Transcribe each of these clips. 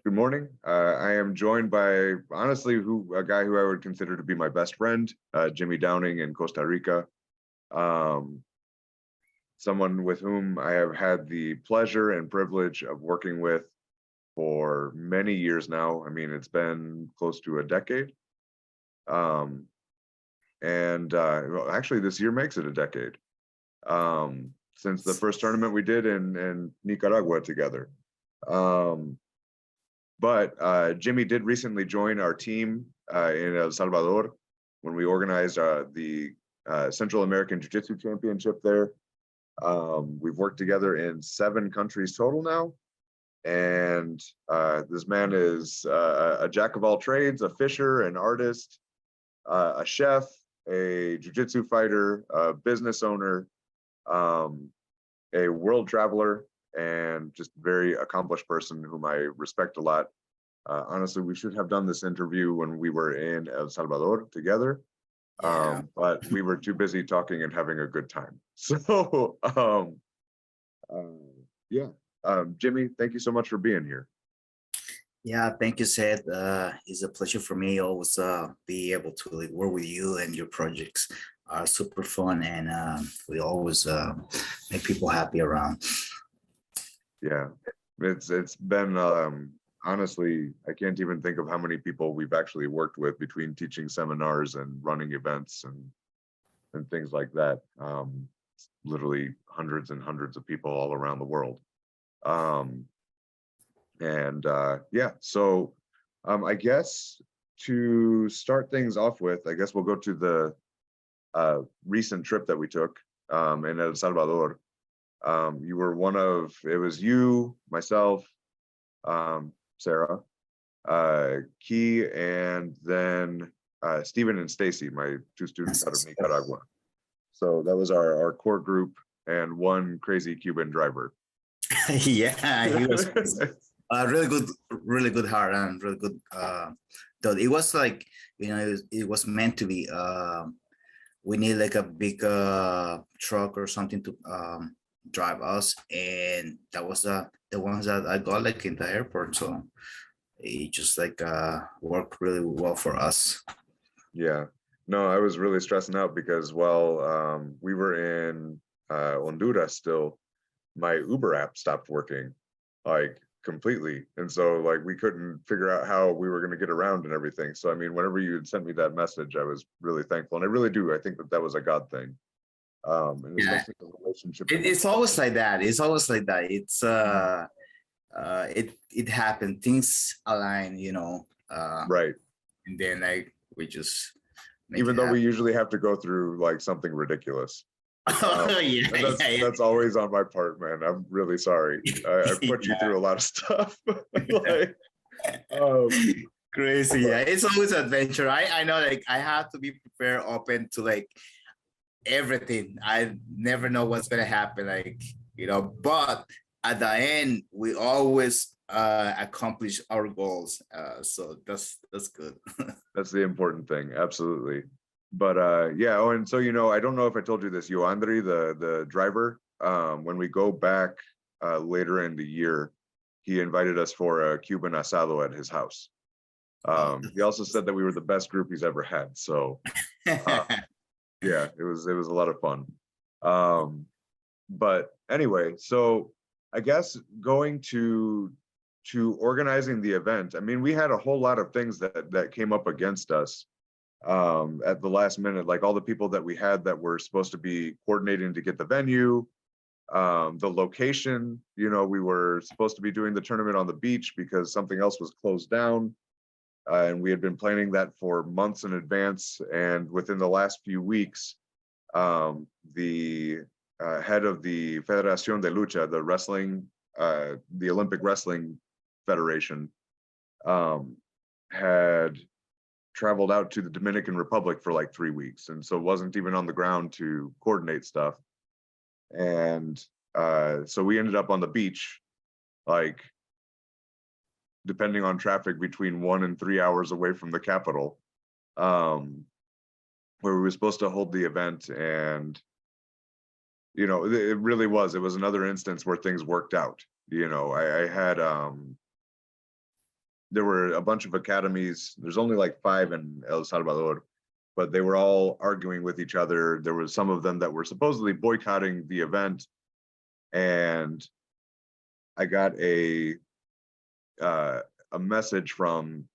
Good morning. I am joined by, honestly, a guy who I would consider to be my best friend, Jimmy Downing in Costa Rica. Um, Someone with whom I have had the pleasure and privilege of working with for many years now. I mean, it's been close to a decade. Um, well, actually, this year makes it a decade since the first tournament we did in Nicaragua together. But Jimmy did recently join our team in El Salvador when we organized the Central American Jiu-Jitsu Championship there. We've worked together in 7 countries total now. And this man is a jack of all trades, a fisher, an artist, a chef, a jiu-jitsu fighter, a business owner, a world traveler, and just very accomplished person whom I respect a lot. Honestly, we should have done this interview when we were in El Salvador together, but we were too busy talking and having a good time. So, Jimmy, thank you so much for being here. Yeah, thank you, Seth. It's a pleasure for me always be able to work with you, and your projects are super fun, and we always make people happy around. Yeah, it's been honestly, I can't even think of how many people we've actually worked with between teaching seminars and running events and things like that. Literally hundreds and hundreds of people all around the world. So I guess to start things off with, I guess we'll go to the recent trip that we took in El Salvador. You were it was you, myself, Sarah, Key, and then Stephen and Stacy, my 2 students out of Nicaragua. So that was our core group and one crazy Cuban driver. Yeah, he was really good heart and really good. Though it was like, it was meant to be. We need like a big truck or something to drive us, and that was the ones that I got like in the airport. So it just like worked really well for us. Yeah, no, I was really stressing out because we were in Honduras still. My Uber app stopped working like completely, and so like we couldn't figure out how we were going to get around and everything. So I mean, whenever you had sent me that message, I was really thankful, and I really do. I think that was a God thing. And especially the relationship. It's always like that. It's always like that. It's it happened. Things align, right. And then like we just even though we usually have to go through like something ridiculous. That's always on my part, man. I'm really sorry. I put you through a lot of stuff. Crazy. Yeah, it's always adventure. I know, like I have to be prepared, open to like everything. I never know what's gonna happen, like, but at the end we always accomplish our goals. So that's good. That's the important thing. Absolutely. But and so I don't know if I told you this, Yoandri, the driver, when we go back later in the year, he invited us for a Cuban asado at his house. He also said that we were the best group he's ever had. So yeah, it was a lot of fun. But anyway, so I guess going to organizing the event, I mean, we had a whole lot of things that came up against us at the last minute, like all the people that we had that were supposed to be coordinating to get the venue, the location. We were supposed to be doing the tournament on the beach because something else was closed down. And we had been planning that for months in advance. And within the last few weeks, the head of the Federación de Lucha, the wrestling, the Olympic Wrestling Federation, had traveled out to the Dominican Republic for like 3 weeks, and so wasn't even on the ground to coordinate stuff. And so we ended up on the beach, like depending on traffic, between 1 and 3 hours away from the capital, where we were supposed to hold the event. And it was another instance where things worked out. I had there were a bunch of academies. There's only like 5 in El Salvador, but they were all arguing with each other. There was some of them that were supposedly boycotting the event, and I got a message from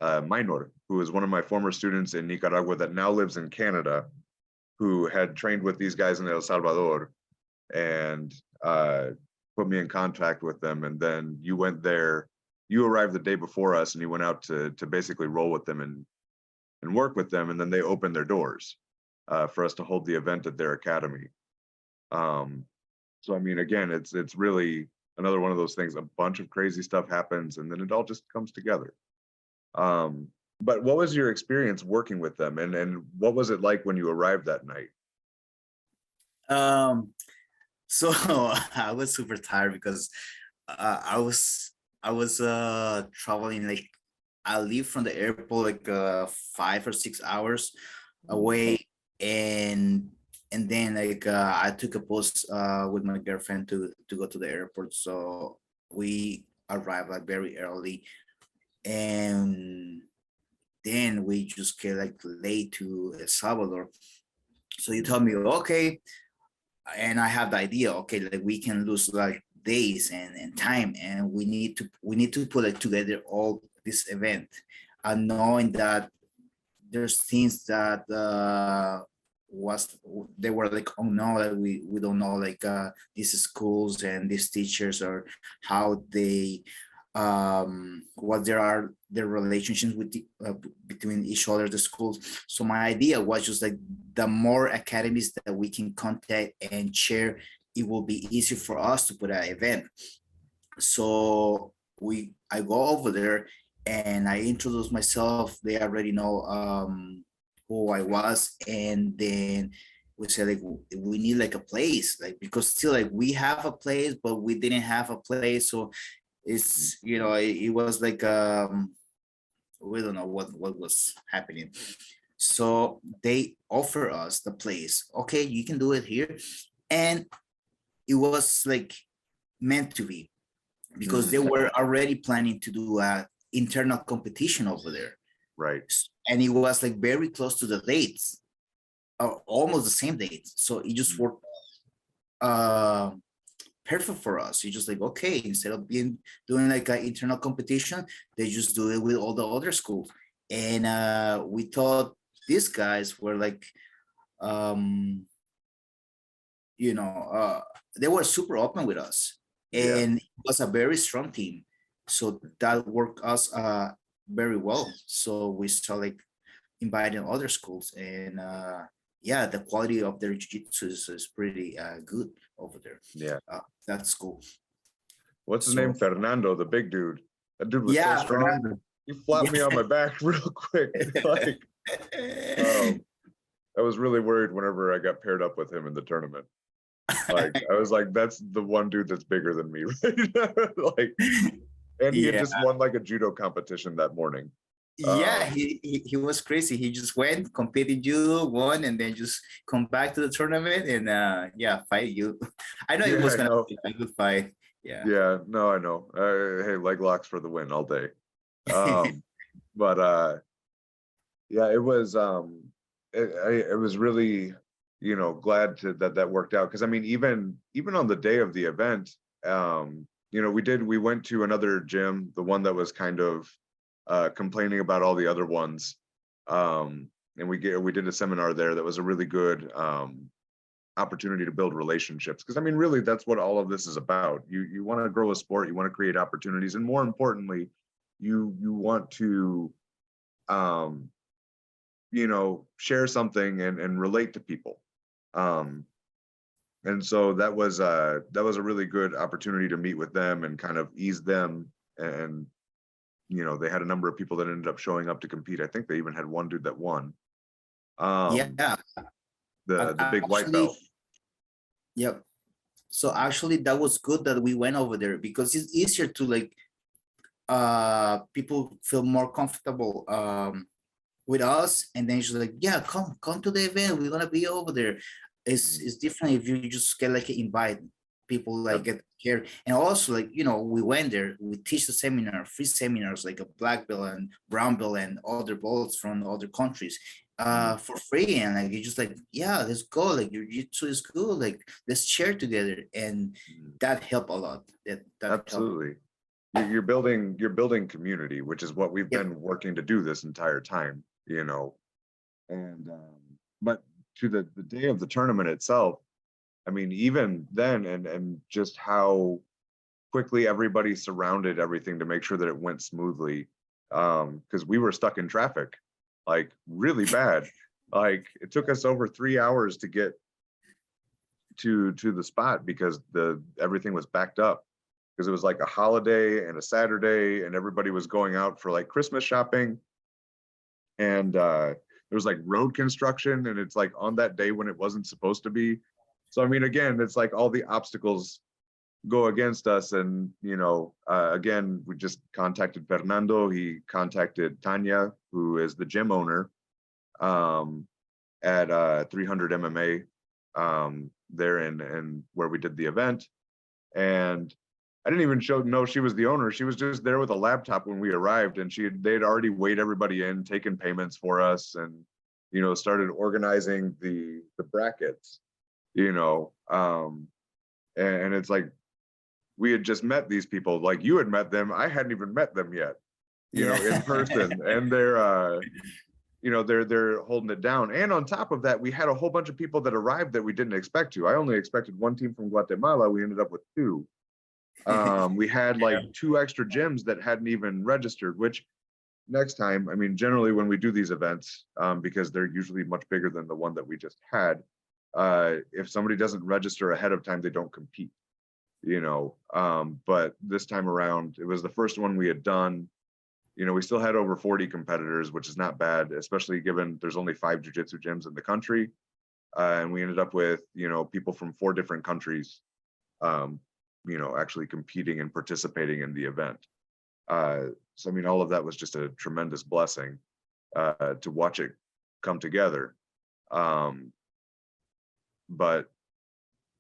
Minor, who is one of my former students in Nicaragua that now lives in Canada, who had trained with these guys in El Salvador, and put me in contact with them. And then you went there, you arrived the day before us, and you went out to basically roll with them and work with them. And then they opened their doors for us to hold the event at their academy. So I mean, again, it's really another one of those things. A bunch of crazy stuff happens, and then it all just comes together. But what was your experience working with them, and what was it like when you arrived that night? So I was super tired because I was traveling, like I leave from the airport like 5 or 6 hours away, and then like I took a bus with my girlfriend to go to the airport. So we arrived like very early, and then we just get like late to El Salvador. So you told me, okay, and I have the idea, okay, like we can lose like days and time, and we need to put it together all this event, and knowing that there's things that was they were like, oh no, like we don't know, like these schools and these teachers, or how they what there are their relationships with between each other, the schools. So my idea was just like, the more academies that we can contact and share, it will be easier for us to put an event. So I go over there and I introduce myself. They already know who I was, and then we said like, we need like a place, like, because still like we have a place, but we didn't have a place. So it's, you know, it was like we don't know what was happening. So they offer us the place. Okay, you can do it here, and it was like meant to be, because they were already planning to do a internal competition over there, Right. and it was like very close to the dates, or almost the same dates. So it just worked perfect for us. You just like, okay, instead of doing like an internal competition, they just do it with all the other schools. And we thought these guys were like, you know, they were super open with us, Yeah. and it was a very strong team. So that worked us very well. So we started like inviting other schools, and yeah, the quality of their jiu-jitsu is pretty good over there. Yeah. That's cool. What's his So name? Fernando, the big dude. That dude was so yeah, strong. He flopped me on my back real quick. Like, I was really worried whenever I got paired up with him in the tournament. Like, I was like, that's the one dude that's bigger than me, right? Like, and he had yeah, just won like a judo competition that morning. yeah, he was crazy. He just went, competed judo, won, and then just come back to the tournament and yeah, fight you. I know it was gonna be a good fight. Yeah. Yeah, no, I know. Hey, leg locks for the win all day. But yeah, it was it was really, you know, glad that worked out, because I mean, even on the day of the event, you know, we went to another gym, the one that was kind of complaining about all the other ones, and we did a seminar there that was a really good opportunity to build relationships, because I mean, really, that's what all of this is about. You want to grow a sport, you want to create opportunities, and more importantly, you want to you know, share something and relate to people. And so that was a really good opportunity to meet with them and kind of ease them. And you know, they had a number of people that ended up showing up to compete. I think they even had one dude that won. Yeah. The big white belt. Yep. So actually that was good that we went over there, because it's easier to like people feel more comfortable with us, and then she's like, yeah, come to the event, we're gonna be over there. It's different if you just get like an invite. people like get scared. And also, like, we went there, we teach the seminar, free seminars, like a black belt and brown belt and other belts from other countries for free. And like, you're just like, yeah, let's go. Like, your jiu-jitsu is good. Like, let's share together. And that helped a lot. That Absolutely. You're building community, which is what we've been working to do this entire time, and but to the day of the tournament itself, I mean, even then, and just how quickly everybody surrounded everything to make sure that it went smoothly, because we were stuck in traffic, like really bad. Like it took us over 3 hours to get to the spot because everything was backed up, because it was like a holiday and a Saturday, and everybody was going out for like Christmas shopping, and there was like road construction, and it's like on that day when it wasn't supposed to be. So I mean, again, it's like all the obstacles go against us, and again, we just contacted Fernando. He contacted Tanya, who is the gym owner at 300 MMA there in where we did the event, and I didn't even know she was the owner. She was just there with a laptop when we arrived, and they'd already weighed everybody in, taken payments for us, and started organizing the brackets. And it's like we had just met these people, like you had met them. I hadn't even met them yet, in person, and they're they're holding it down. And on top of that, we had a whole bunch of people that arrived that we didn't expect to. I only expected one team from Guatemala. We ended up with 2. We had like 2 extra gyms that hadn't even registered, which next time, I mean, generally when we do these events, because they're usually much bigger than the one that we just had, if somebody doesn't register ahead of time, they don't compete, but this time around, it was the first one we had done. We still had over 40 competitors, which is not bad, especially given there's only 5 jiu-jitsu gyms in the country. And we ended up with, people from 4 different countries, actually competing and participating in the event. So, I mean, all of that was just a tremendous blessing to watch it come together. But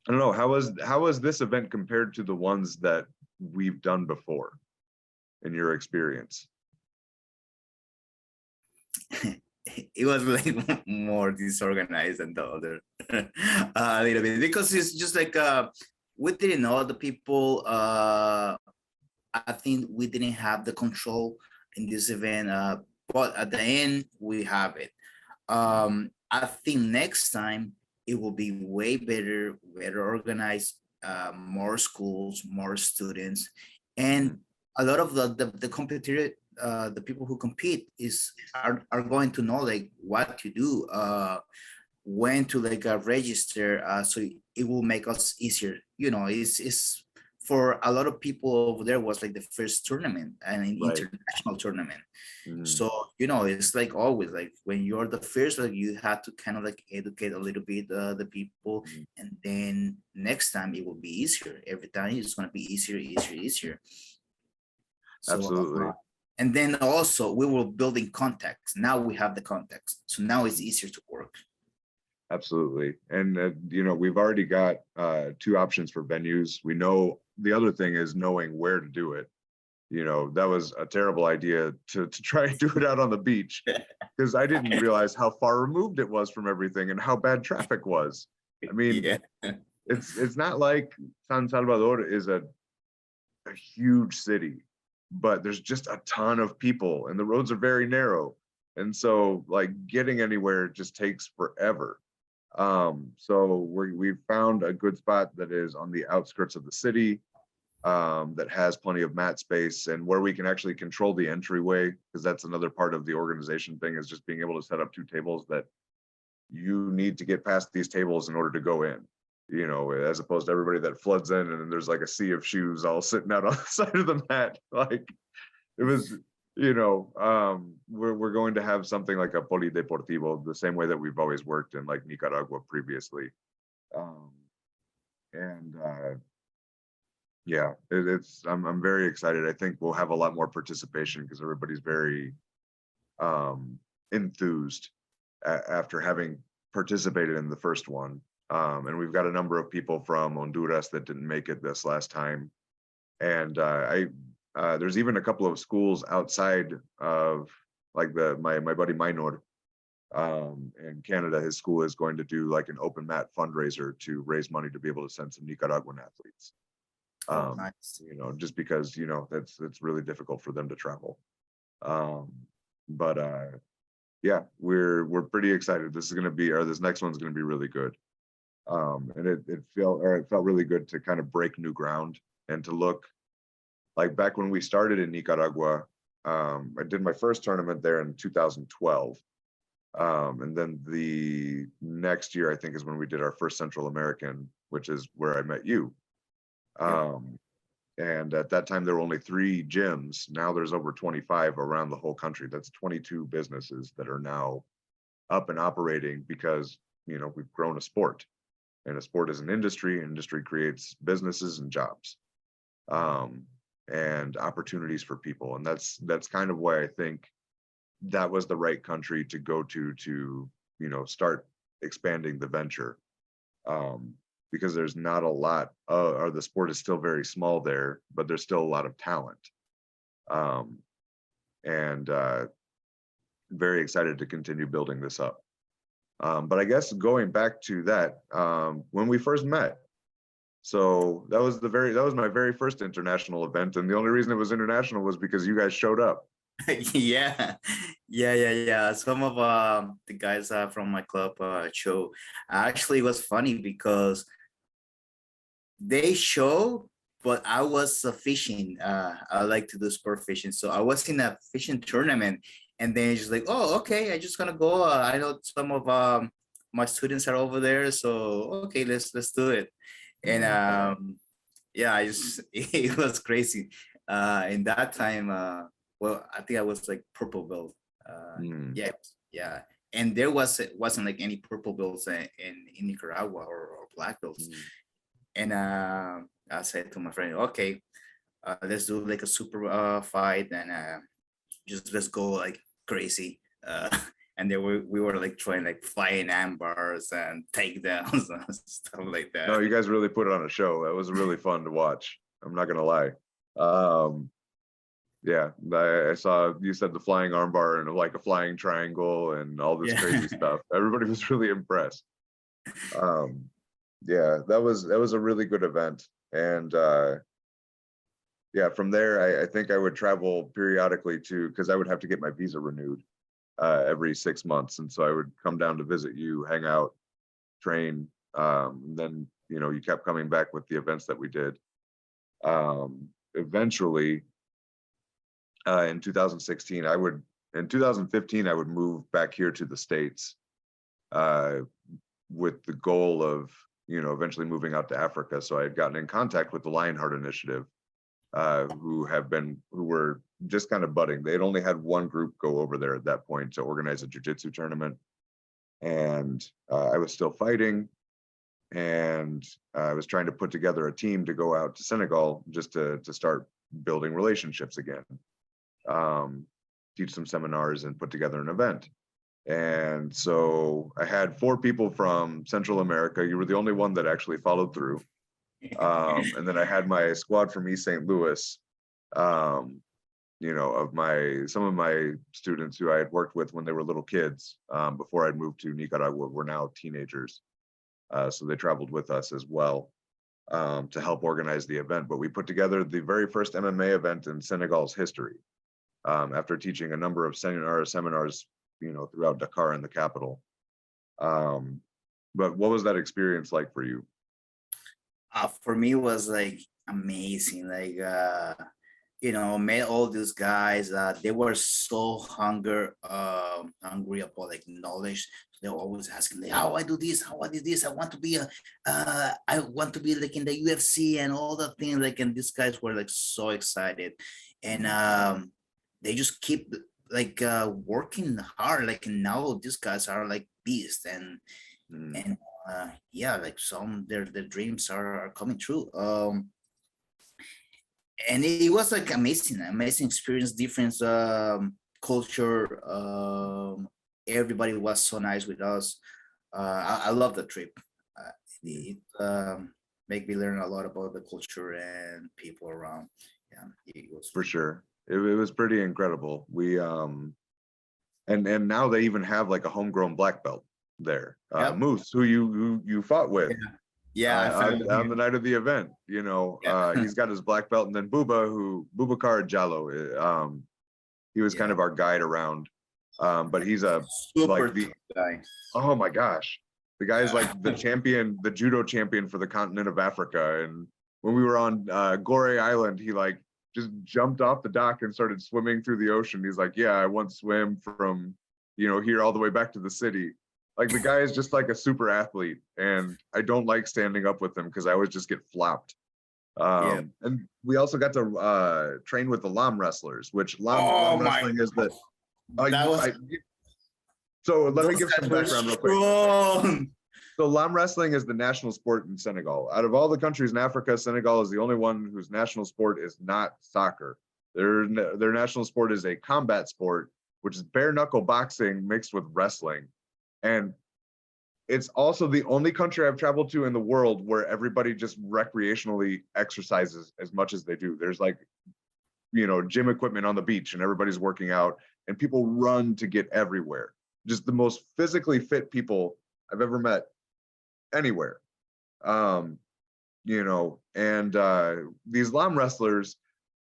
I don't know, how was this event compared to the ones that we've done before in your experience? It was like more disorganized than the other a little bit, because it's just like we didn't know the people. I think we didn't have the control in this event, but at the end we have it. I think next time it will be way better organized, more schools, more students, and a lot of the competitor, the people who compete are going to know like what to do, when to like register, so it will make us easier. It's for a lot of people over there was like the first tournament and an international tournament. So it's like always, like when you're the first, like you have to kind of like educate a little bit the people, and then next time it will be easier. Every time it's going to be easier. So, absolutely. And then also we were building contacts. Now we have the contacts, so now it's easier to work. Absolutely. And we've already got 2 options for venues. We know the other thing is knowing where to do it. That was a terrible idea to try and do it out on the beach, because I didn't realize how far removed it was from everything and how bad traffic was. I mean, it's not like San Salvador is a huge city, but there's just a ton of people and the roads are very narrow. And so like getting anywhere just takes forever. So we've found a good spot that is on the outskirts of the city, that has plenty of mat space, and where we can actually control the entryway, because that's another part of the organization thing, is just being able to set up 2 tables that you need to get past these tables in order to go in, as opposed to everybody that floods in and then there's like a sea of shoes all sitting out on the side of the mat. Like it was, we're going to have something like a polideportivo, the same way that we've always worked in like Nicaragua previously. Yeah, I'm very excited. I think we'll have a lot more participation because everybody's very enthused after having participated in the first one. And we've got a number of people from Honduras that didn't make it this last time. And there's even a couple of schools outside of like my buddy Minor in Canada. His school is going to do like an open mat fundraiser to raise money to be able to send some Nicaraguan athletes. Nice. You know, just because, you know, it's really difficult for them to travel. But yeah, we're pretty excited. This is going to be, or this next one's going to be really good. And it felt really good to kind of break new ground and to look like back when we started in Nicaragua. I did my first tournament there in 2012. And then the next year, I think, is when we did our first Central American, which is where I met you. And at that time, there were only 3 gyms. Now there's over 25 around the whole country. That's 22 businesses that are now up and operating because, you know, we've grown a sport. And a sport is an industry. Industry creates businesses and jobs and opportunities for people. And that's kind of why I think that was the right country to go to, you know, start expanding the venture. Because there's not a lot, or the sport is still very small there, but there's still a lot of talent. And very excited to continue building this up. But I guess going back to that, when we first met, so that was my very first international event, and the only reason it was international was because you guys showed up. Yeah. Some of the guys from my club show. Actually, it was funny because they show, but I was fishing. I like to do sport fishing, so I was in a fishing tournament, and then just like, oh, okay, I just gonna go. I know some of my students are over there, so okay, let's do it. And yeah, I just it was crazy. In that time, well, I think I was like purple belt. Yeah. And there wasn't like any purple belts in Nicaragua or black belts. And I said to my friend, okay, let's do like a super fight and just let's go like crazy. And then we were like trying like flying arm bars and takedowns and stuff like that. No, you guys really put it on a show. It was really fun to watch. I'm not gonna lie. Yeah, I saw you said the flying armbar and like a flying triangle and all this crazy stuff. Everybody was really impressed. Yeah, that was a really good event. And yeah, from there, I think I would travel periodically to, because I would have to get my visa renewed every 6 months. And so I would come down to visit you, hang out, train. And then, you know, you kept coming back with the events that we did. Eventually, in 2016, in 2015, I would move back here to the States with the goal of, you know, eventually moving out to Africa. So I had gotten in contact with the Lionheart Initiative, who were just kind of budding. They had only had one group go over there at that point to organize a jiu-jitsu tournament. And I was still fighting. And I was trying to put together a team to go out to Senegal just to start building relationships again. Teach some seminars and put together an event. And so I had 4 people from Central America. You were the only one that actually followed through. And then I had my squad from East St. Louis, you know, some of my students who I had worked with when they were little kids before I'd moved to Nicaragua were now teenagers. So they traveled with us as well to help organize the event. But we put together the very first MMA event in Senegal's history. After teaching a number of seminars, you know, throughout Dakar and the capital. But what was that experience like for you? For me, it was like amazing. Like, you know, met all these guys. They were so hungry about like knowledge. They were always asking, like, how I do this, how I do this. I want to be like in the UFC and all that thing. Like, and these guys were like so excited, and they just keep like working hard. Like, and now these guys are like beasts, and yeah, like some their dreams are coming true. And it was like amazing experience, different culture. Everybody was so nice with us. I love the trip. it make me learn a lot about the culture and people around. Yeah, it was For sure. It was pretty incredible. We and now they even have like a homegrown black belt there. yep. Moose, who you fought with Yeah, yeah, I found on the him. night of the event, Yeah. he's got his black belt, and then Boubacar Jallo, he was kind Yeah, of our guide around. But he's a super like the tough guy. oh my gosh, the guy's like the champion, the judo champion for the continent of Africa. And when we were on Goree Island, he like just jumped off the dock and started swimming through the ocean. He's like, yeah, I once swam from, here all the way back to the city. Like the guy is just like a super athlete, and I don't like standing up with him because I always just get flopped. Yeah. And we also got to train with the Lam wrestlers, which Lam Oh my, wrestling is the. that was So let me those give some guys were background real quick. strong. So Lam wrestling is the national sport in Senegal. Out of all the countries in Africa, Senegal is the only one whose national sport is not soccer. Their national sport is a combat sport, which is bare knuckle boxing mixed with wrestling. And it's also the only country I've traveled to in the world where everybody just recreationally exercises as much as they do. There's like, gym equipment on the beach and everybody's working out, and people run to get everywhere. Just the most physically fit people I've ever met anywhere. And these Lam wrestlers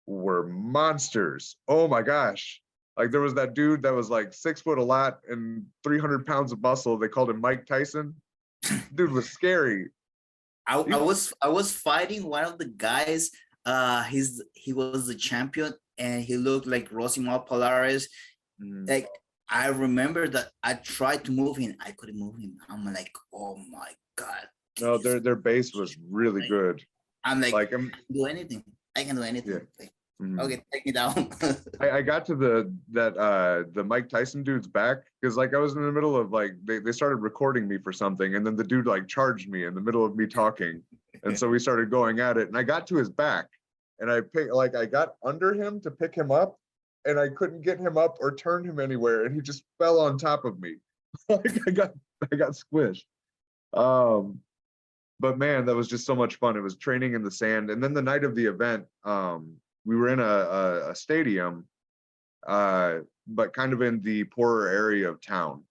were monsters. Oh my gosh. Like there was that dude that was like 6 foot a lot and 300 pounds of muscle. They called him Mike Tyson. Dude was scary. I was fighting one of the guys. He was the champion and he looked like Rosimar Polaris. Like I remember that I tried to move him. I couldn't move him. I'm like, oh my God. No, their base was really good. I'm like, Like I can do anything. I can do anything. Yeah. Like, okay, take me down. I got to the Mike Tyson dude's back because like I was in the middle of like they started recording me for something, and then the dude like charged me in the middle of me talking, and so we started going at it, and I got to his back, and I got under him to pick him up, and I couldn't get him up or turn him anywhere, and he just fell on top of me. Like I got squished. But man, that was just so much fun. It was training in the sand, and then the night of the event, we were in a stadium, but kind of in the poorer area of town.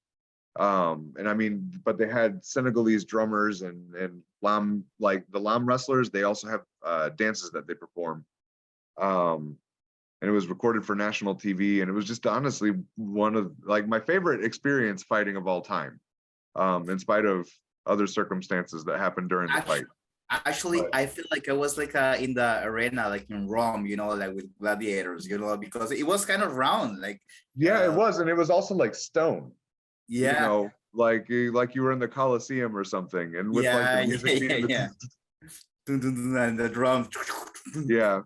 And I mean, but they had Senegalese drummers and Lam, like the Lam wrestlers. They also have dances that they perform. And it was recorded for national TV, and it was just honestly one of like my favorite experience fighting of all time, in spite of other circumstances that happened during the fight. Actually, I feel like I was like in the arena, like in Rome, like with gladiators, because it was kind of round, like. Yeah, it was, and it was also like stone. Yeah. Like you were in the Coliseum or something, and with like the music yeah. And the drum. Yeah.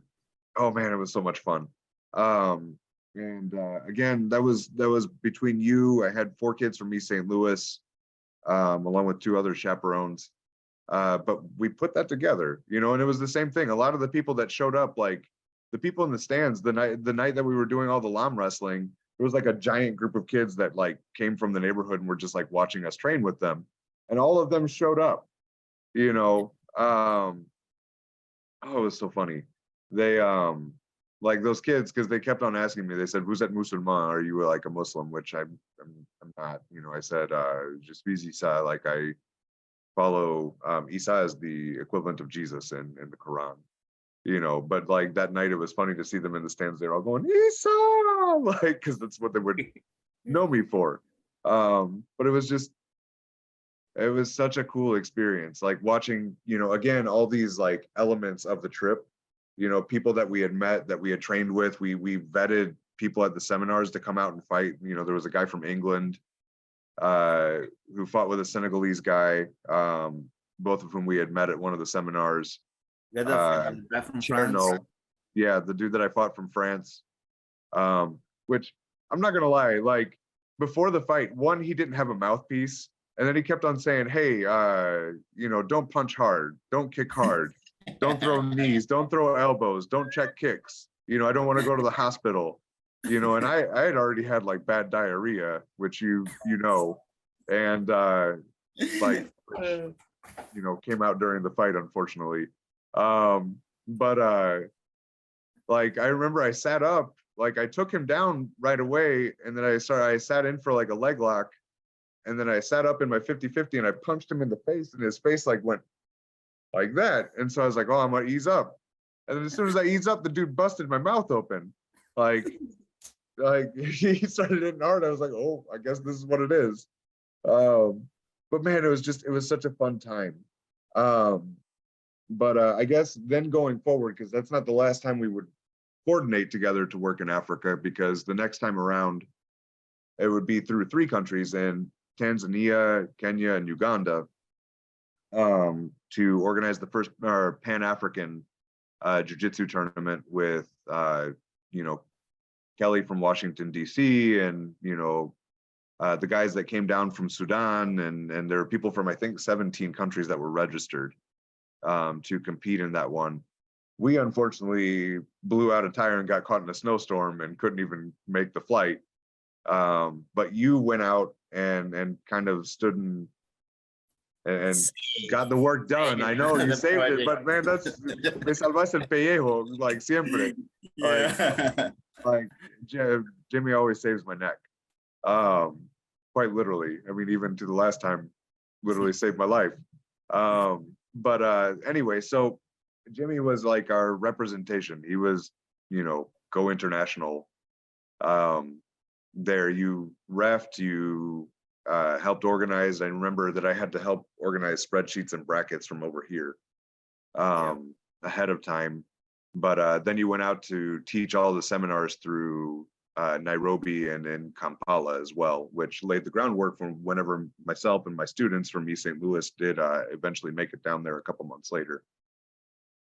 Oh man, it was so much fun. Again, that was between you. I had 4 kids from East St. Louis, along with 2 other chaperones. But we put that together, and it was the same thing. A lot of the people that showed up, like the people in the stands, the night that we were doing all the Lam wrestling, it was like a giant group of kids that like came from the neighborhood and were just like watching us train with them, and all of them showed up. Oh, it was so funny. They like those kids, because they kept on asking me. They said, "Who's that Musulman? Are you like a Muslim?" Which I'm not. I said, "Je suis Isa." Like I follow Isa is the equivalent of Jesus in the Quran. But like that night, it was funny to see them in the stands. They're all going Isa, like because that's what they would know me for. But it was such a cool experience, like watching, again, all these like elements of the trip, people that we had met, that we had trained with. We vetted people at the seminars to come out and fight. There was a guy from England who fought with a Senegalese guy, both of whom we had met at one of the seminars. From France. Yeah, the dude that I fought from France, which I'm not gonna lie, like before the fight, one, he didn't have a mouthpiece, and then he kept on saying, "Hey, don't punch hard, don't kick hard, don't throw knees, don't throw elbows, don't check kicks. I don't want to go to the hospital." And I had already had like bad diarrhea, which and like came out during the fight, unfortunately. But like I remember I sat up, like I took him down right away, and then I sat in for like a leg lock, and then I sat up in my 50-50 and I punched him in the face, and his face like went like that. And so I was like, oh, I'm gonna ease up. And then as soon as I eased up, the dude busted my mouth open. Like he started hitting hard. I was like, oh, I guess this is what it is. But man, it was such a fun time. But I guess then going forward, because that's not the last time we would coordinate together to work in Africa, because the next time around, it would be through 3 countries in Tanzania, Kenya, and Uganda, to organize the first Pan-African Jiu-Jitsu tournament with, Kelly from Washington, D.C., and, the guys that came down from Sudan, and there were people from, I think, 17 countries that were registered to compete in that one. We unfortunately blew out a tire and got caught in a snowstorm and couldn't even make the flight. But you went out and kind of stood and got the work done. I know you saved it, but man, that's me salvaste el pellejo, like siempre. Yeah. Like Jimmy always saves my neck. Quite literally. I mean, even to the last time, literally saved my life. But anyway, so Jimmy was like our representation. He was, go international. There, you refed, you helped organize. I remember that I had to help organize spreadsheets and brackets from over here ahead of time. But then you went out to teach all the seminars through Nairobi and in Kampala as well, which laid the groundwork for whenever myself and my students from East St. Louis did eventually make it down there a couple months later,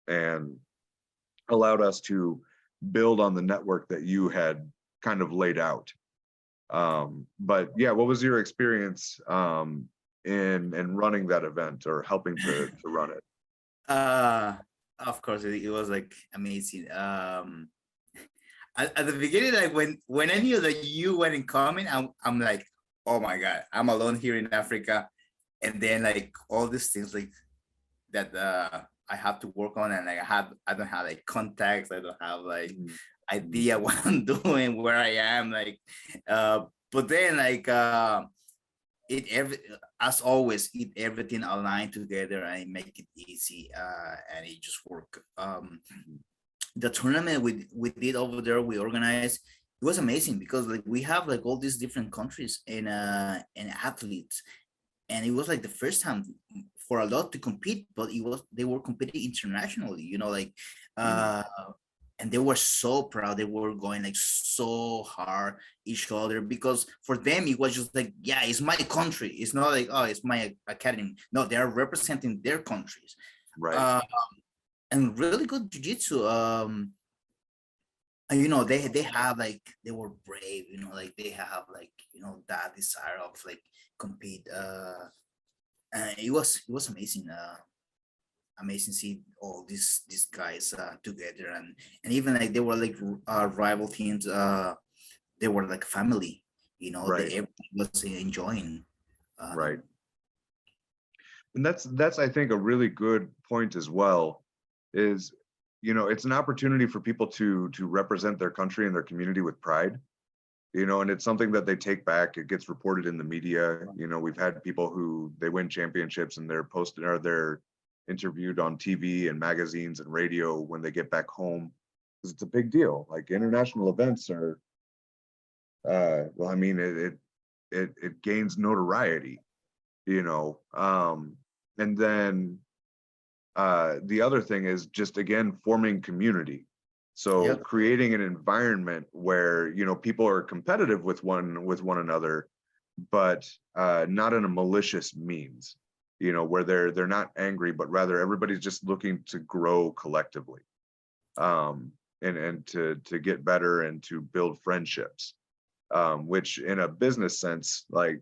and allowed us to build on the network that you had kind of laid out. But yeah, what was your experience in running that event or helping to run it? Of course, it was like amazing. At the beginning, like when I knew that you were coming, I'm like, oh my God, I'm alone here in Africa. And then like all these things like that I have to work on, and like I don't have like contacts, I don't have like idea what I'm doing, where I am, like but then like as always, everything aligned together and make it easy, and it just work. The tournament we did over there, we organized, it was amazing because like we have like all these different countries and athletes, and it was like the first time for a lot to compete, but they were competing internationally, like and they were so proud. They were going like so hard each other, because for them it was just like, yeah, it's my country. It's not like, oh, it's my academy. No, they are representing their countries. Right. And really good jiu-jitsu. And they have like, they were brave, like they have like, that desire of like compete. And it was amazing. Amazing see all these guys together, and even like they were like rival teams. They were like family, Right. everyone was enjoying. Right. And that's I think a really good point as well, is it's an opportunity for people to represent their country and their community with pride, and it's something that they take back. It gets reported in the media. We've had people who they win championships and they're posted, or they're interviewed on TV and magazines and radio when they get back home, because it's a big deal. Like international events are well, I mean, it gains notoriety, and then the other thing is just, again, forming community. So creating an environment where people are competitive with one another, but not in a malicious means, where they're not angry, but rather everybody's just looking to grow collectively, and to get better and to build friendships, which in a business sense, like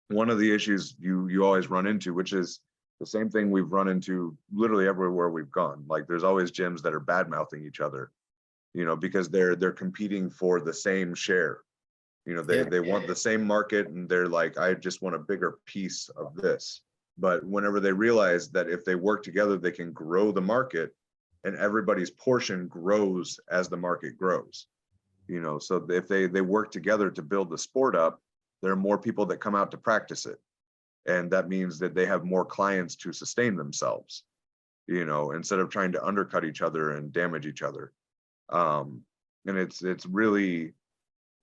one of the issues you always run into, which is the same thing we've run into literally everywhere we've gone. Like there's always gyms that are bad mouthing each other, because they're competing for the same share. They want the same market, and they're like, I just want a bigger piece of this. But whenever they realize that if they work together, they can grow the market, and everybody's portion grows as the market grows. You know, so if they work together to build the sport up, there are more people that come out to practice it. And that means that they have more clients to sustain themselves, you know, instead of trying to undercut each other and damage each other. And it's really,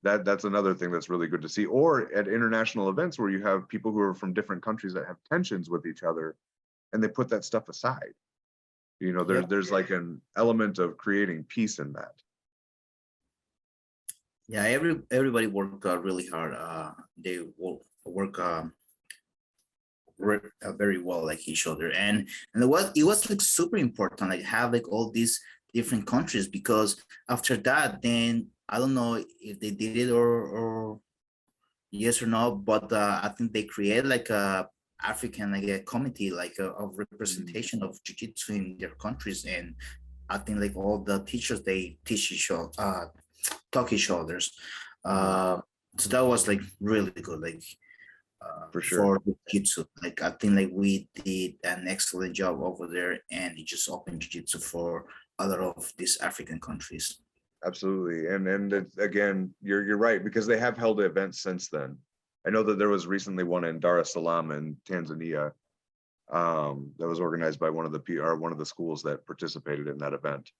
that's another thing that's really good to see. Or at international events where you have people who are from different countries that have tensions with each other, and they put that stuff aside. You know, there's like an element of creating peace in that. Yeah, everybody work really hard. They work very well like each other, and it was like super important, like have like all these different countries, because after that, then I don't know if they did it or yes or no, but I think they created like a African, like a committee, like of representation of jiu-jitsu in their countries. And I think like all the teachers, they teach each other, talk each others. So that was like really good, like For sure. for the jiu-jitsu. Like I think like we did an excellent job over there, and it just opened jiu-jitsu for a lot of these African countries. Absolutely. And it's, again, you're right, because they have held events since then. I know that there was recently one in Dar es Salaam in Tanzania, that was organized by one of the schools that participated in that event.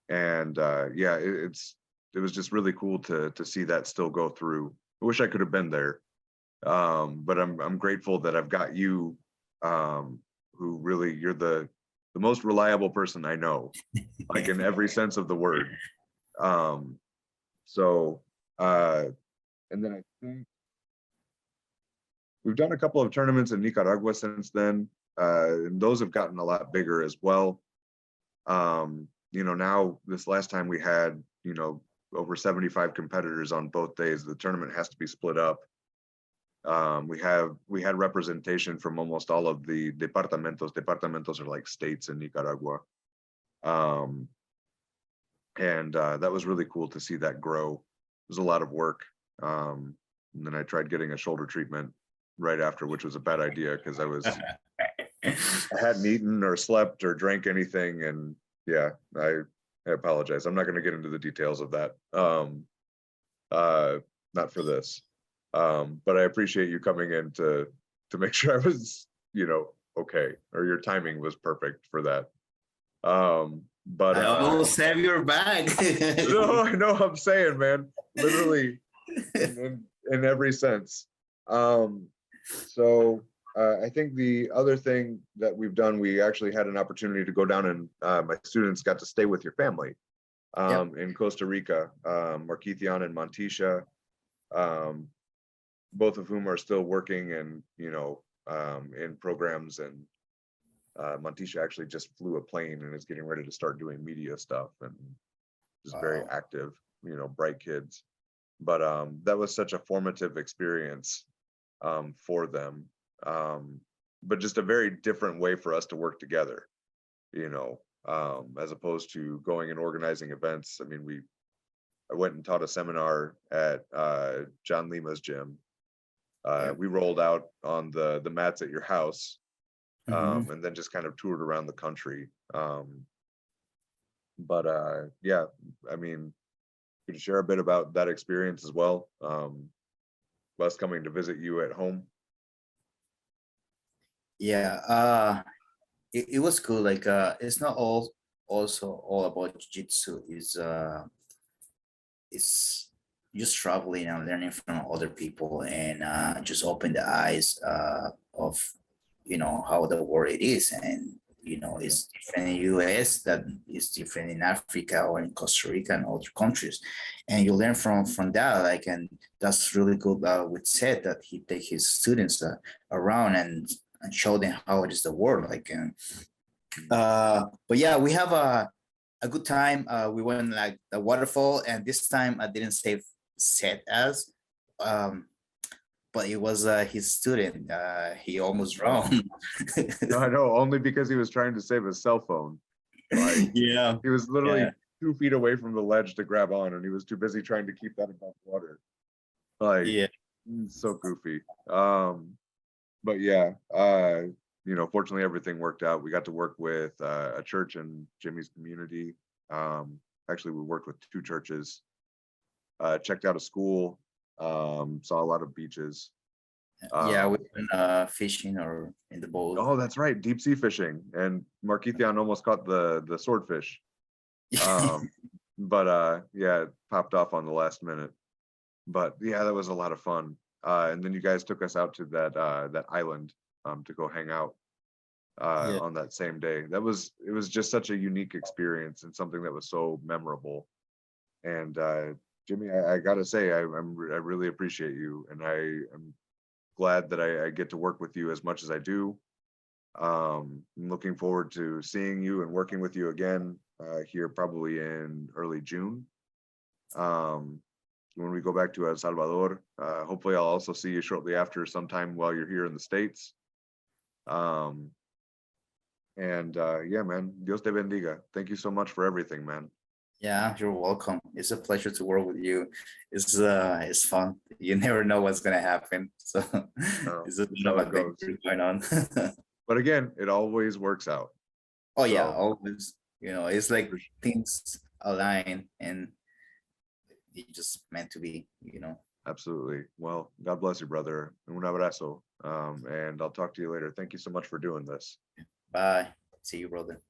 Yeah, it was just really cool to see that still go through. I wish I could have been there. But I'm grateful that I've got you, who really, you're the most reliable person I know, like in every sense of the word. And then I think we've done a couple of tournaments in Nicaragua since then, and those have gotten a lot bigger as well. You know, now this last time we had, you know, over 75 competitors on both days. The tournament has to be split up. We had representation from almost all of the departamentos. Departamentos are like states in Nicaragua. That was really cool to see that grow. It was a lot of work. And then I tried getting a shoulder treatment right after, which was a bad idea because I hadn't eaten or slept or drank anything. And yeah, I apologize. I'm not going to get into the details of that. Not for this. But I appreciate you coming in to make sure I was, you know, okay, or your timing was perfect for that. But I almost have your bag. No, I know I'm saying, man, literally in every sense. I think the other thing that we've done, we actually had an opportunity to go down and my students got to stay with your family in Costa Rica, Marquithian and Montisha, both of whom are still working and, you know, in programs, and Montisha actually just flew a plane and is getting ready to start doing media stuff and just very active, you know, bright kids. But that was such a formative experience for them. But just a very different way for us to work together, you know, as opposed to going and organizing events. I mean, I went and taught a seminar at John Lima's gym. We rolled out on the mats at your house, and then just kind of toured around the country. Yeah, I mean, could you share a bit about that experience as well? Us coming to visit you at home. Yeah, it was cool. Like it's not also all about jiu-jitsu. It's just traveling and learning from other people, and just open the eyes of, you know, how the world it is. And you know, it's different in US, that is different in Africa or in Costa Rica and other countries, and you learn from that. Like, and that's really good with Seth, that he take his students around and show them how it is the world. Like, but yeah, we have a good time. We went like the waterfall, and this time I didn't save Seth as, but it was his student. He almost drowned. No, I know, only because he was trying to save his cell phone. Like, yeah, he was literally 2 feet away from the ledge to grab on, and he was too busy trying to keep that above water. Like, yeah, so goofy. but yeah, fortunately everything worked out. We got to work with a church in Jimmy's community. Actually, we worked with two churches, checked out a school, saw a lot of beaches. Yeah, we Um, went fishing or in the boat. oh, that's right, deep sea fishing, and Marquithian almost caught the swordfish. But yeah, it popped off on the last minute. But yeah, that was a lot of fun. And then you guys took us out to that island to go hang out Yeah, on that same day. It was just such a unique experience and something that was so memorable. And Jimmy, I gotta say, I really appreciate you, and I am glad that I get to work with you as much as I do. I'm looking forward to seeing you and working with you again here probably in early June. Um, when we go back to El Salvador, hopefully I'll also see you shortly after sometime while you're here in the States. Um, and yeah, man, Dios te bendiga. Thank you so much for everything, man. yeah, you're welcome. It's a pleasure to work with you. It's fun. You never know what's gonna happen. So it's a That's lot how of it goes. adventure going on. But again, it always works out. Oh yeah, So always. It's like things align and it just meant to be. absolutely. Well, God bless you, brother. Un abrazo. And I'll talk to you later. Thank you so much for doing this. Bye. See you, brother.